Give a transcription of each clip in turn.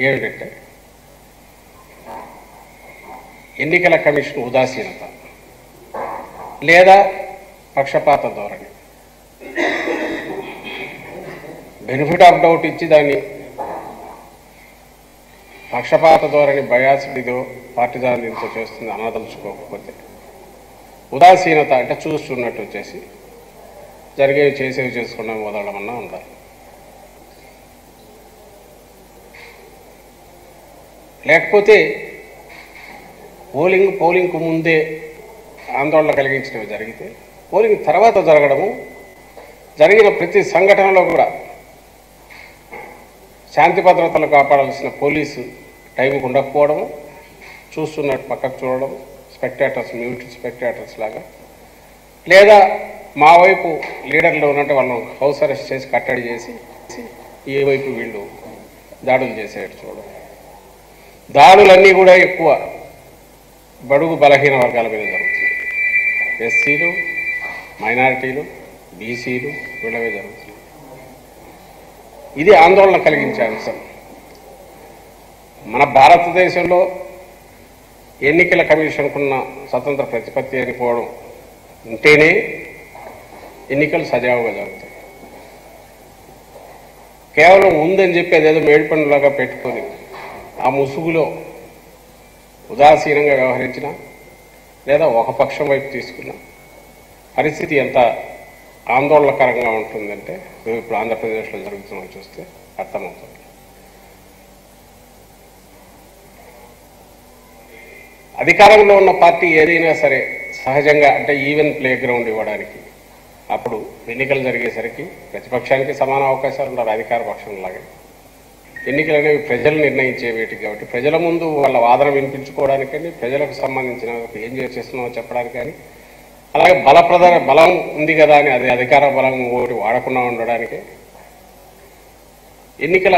ఏమిటంటే ఎన్నికల కమిషన్ ఉదాసీనత లేదా పక్షపాత ధోరణి. బెనిఫిట్ ఆఫ్ డౌట్ ఇచ్చి దాన్ని పక్షపాత ధోరణి బయాసిడిదో పార్టీదారులతో చేస్తుంది అనదలుచుకోకపోతే, ఉదాసీనత అంటే చూస్తున్నట్టు వచ్చేసి జరిగేవి చేసేవి చేసుకున్నాం వదలడమన్నా ఉండాలి. లేకపోతే పోలింగ్కు ముందే ఆందోళన కలిగించినవి జరిగితే పోలింగ్ తర్వాత జరగడము, జరిగిన ప్రతి సంఘటనలో కూడా శాంతి భద్రతలు కాపాడాల్సిన పోలీసు టైంకి ఉండకపోవడము, చూస్తున్నట్టు పక్కకు చూడడం, స్పెక్టేటర్స్ మ్యూట్ స్పెక్టేటర్స్ లాగా, లేదా మా వైపు లీడర్లు ఉన్నట్టు వాళ్ళను హౌస్ అరెస్ట్ చేసి కట్టడి చేసి ఏ వైపు వీళ్ళు దాడులు చేసేట్టు చూడడం. దాడులన్నీ కూడా ఎక్కువ బడుగు బలహీన వర్గాల మీద జరుగుతుంది. ఎస్సీలు, మైనారిటీలు, బీసీలు వీళ్ళవే జరుగుతుంది. ఇది ఆందోళన కలిగించే అంశం. మన భారతదేశంలో ఎన్నికల కమిషన్కున్న స్వతంత్ర ప్రతిపత్తి అనిపోవడం ఉంటేనే ఎన్నికలు సజావుగా జరుగుతాయి. కేవలం ఉందని చెప్పి అదేదో మేడిపండులాగా పెట్టుకొని ఆ ముసుగులో ఉదాసీనంగా వ్యవహరించిన లేదా ఒక పక్షం వైపు తీసుకున్న పరిస్థితి ఎంత ఆందోళనకరంగా ఉంటుందంటే ఇప్పుడు ఆంధ్రప్రదేశ్లో జరుగుతుందని చూస్తే అర్థమవుతుంది. అధికారంలో ఉన్న పార్టీ ఏదైనా సరే సహజంగా అంటే ఈవెన్ ప్లే గ్రౌండ్ ఇవ్వడానికి అప్పుడు ఎన్నికలు జరిగేసరికి ప్రతిపక్షానికి సమాన అవకాశాలు ఉండాలి అధికార పక్షంలాగే. ఎన్నికలు అనేవి ప్రజలు నిర్ణయించే వేటికి కాబట్టి ప్రజల ముందు వాళ్ళ వాదన వినిపించుకోవడానికని, ప్రజలకు సంబంధించిన ఏం చేస్తున్నామో చెప్పడానికి కానీ, అలాగే బలం ఉంది కదా అని అది అధికార బలం ఒకటి వాడకుండా ఉండడానికి ఎన్నికల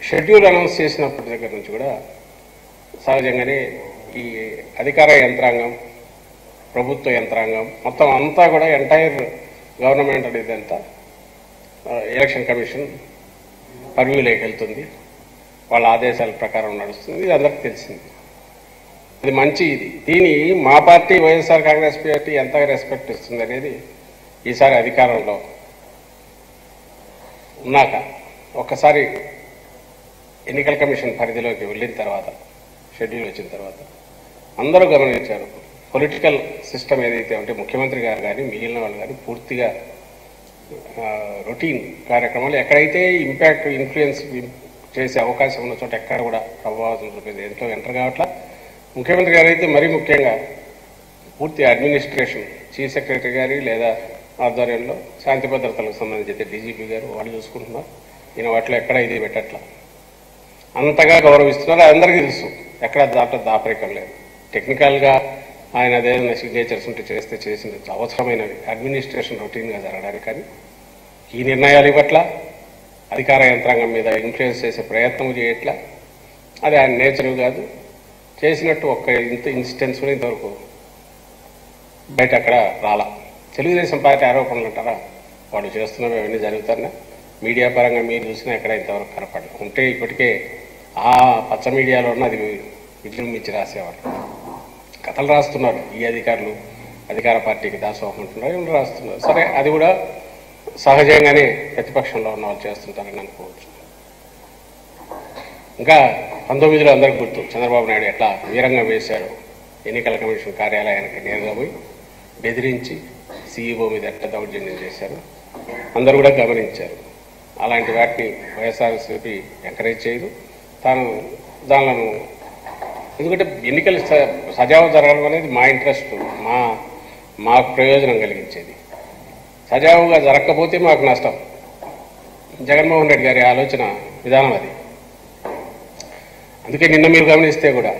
షెడ్యూల్ అనౌన్స్ చేసినప్పటి దగ్గర నుంచి కూడా సహజంగానే ఈ అధికార యంత్రాంగం, ప్రభుత్వ యంత్రాంగం మొత్తం అంతా కూడా ఎంటైర్ గవర్నమెంట్ అనేది అంతా ఎలక్షన్ కమిషన్ పర్వ్యూలోకి వెళ్తుంది, వాళ్ళ ఆదేశాల ప్రకారం నడుస్తుంది. ఇది అందరికీ తెలిసింది. ఇది మంచి. దీని మా పార్టీ వైఎస్ఆర్ కాంగ్రెస్ పార్టీ ఎంతగా రెస్పెక్ట్ ఇస్తుంది అనేది ఈసారి అధికారంలో ఉన్నాక ఒక్కసారి ఎన్నికల కమిషన్ పరిధిలోకి వెళ్ళిన తర్వాత, షెడ్యూల్ వచ్చిన తర్వాత అందరూ గమనించారు. పొలిటికల్ సిస్టమ్ ఏదైతే అంటే ముఖ్యమంత్రి గారు కానీ మిగిలిన వాళ్ళు కానీ పూర్తిగా రొటీన్ కార్యక్రమాలు ఎక్కడైతే ఇంపాక్ట్ ఇన్ఫ్లుయెన్స్ చేసే అవకాశం ఉన్న చోట ఎక్కడ కూడా ప్రభావం చూపేది ఎంతో ఎంటర్ కావట్లా. ముఖ్యమంత్రి గారు అయితే మరీ ముఖ్యంగా పూర్తి అడ్మినిస్ట్రేషన్ చీఫ్ సెక్రటరీ గారి లేదా ఆధ్వర్యంలో శాంతి భద్రతలకు సంబంధించి డీజీపీ గారు వాళ్ళు చూసుకుంటున్నారు. ఈయన వాటిలో ఎక్కడ ఇది పెట్టట్లా, అంతగా గౌరవిస్తున్నారు. అందరికీ తెలుసు, ఎక్కడ దాంట్లో దాపరికం లేదు. టెక్నికల్గా ఆయన అదేదైనా సిగ్నేచర్స్ ఉంటే చేస్తే చేసిన అవసరమైనవి అడ్మినిస్ట్రేషన్ రొటీన్గా జరగడానికి. కానీ ఈ నిర్ణయాలు ఇవ్వట్లా, అధికార యంత్రాంగం మీద ఇన్ఫ్లుయెన్స్ చేసే ప్రయత్నం చేయట్లా. అది ఆయన నేచర్ కాదు. చేసినట్టు ఒక్క ఇన్సిడెంట్స్ కూడా ఇంతవరకు బయట అక్కడ రాలా. తెలుగుదేశం పార్టీ ఆరోపణలు అంటారా, వాడు చేస్తున్నవి అవన్నీ జరుగుతున్నా మీడియా పరంగా మీరు చూసినా ఎక్కడ ఇంతవరకు కనపడలేదు. ఉంటే ఇప్పటికే ఆ పచ్చ మీడియాలో అది విజృంభించి రాసేవాళ్ళు. కథలు రాస్తున్నారు ఈ అధికారులు, అధికార పార్టీకి దాసోహం అంటున్నారు, ఎవరు రాస్తున్నారు. సరే, అది కూడా సహజంగానే ప్రతిపక్షంలో ఉన్న వాళ్ళు చేస్తుంటారని అనుకోవచ్చు. ఇంకా 19లో అందరికి గుర్తు, చంద్రబాబు నాయుడు ఎట్లా వీరంగా వేశాడు. ఎన్నికల కమిషన్ కార్యాలయానికి నేరుగా పోయి బెదిరించి సీఈఓ మీద ఎట్లా దౌర్జన్యం చేశారు అందరూ కూడా గమనించారు. అలాంటి వాటిని వైఎస్ఆర్సీపీ ఎంకరేజ్ చేయదు. తాను దానిలను, ఎందుకంటే ఎన్నికలు సజావు జరగడం అనేది మా ఇంట్రెస్ట్, మాకు ప్రయోజనం కలిగించేది. సజావుగా జరగకపోతే మాకు నష్టం. జగన్మోహన్ రెడ్డి గారి ఆలోచన విధానం అది. అందుకే నిన్న మీరు గమనిస్తే కూడా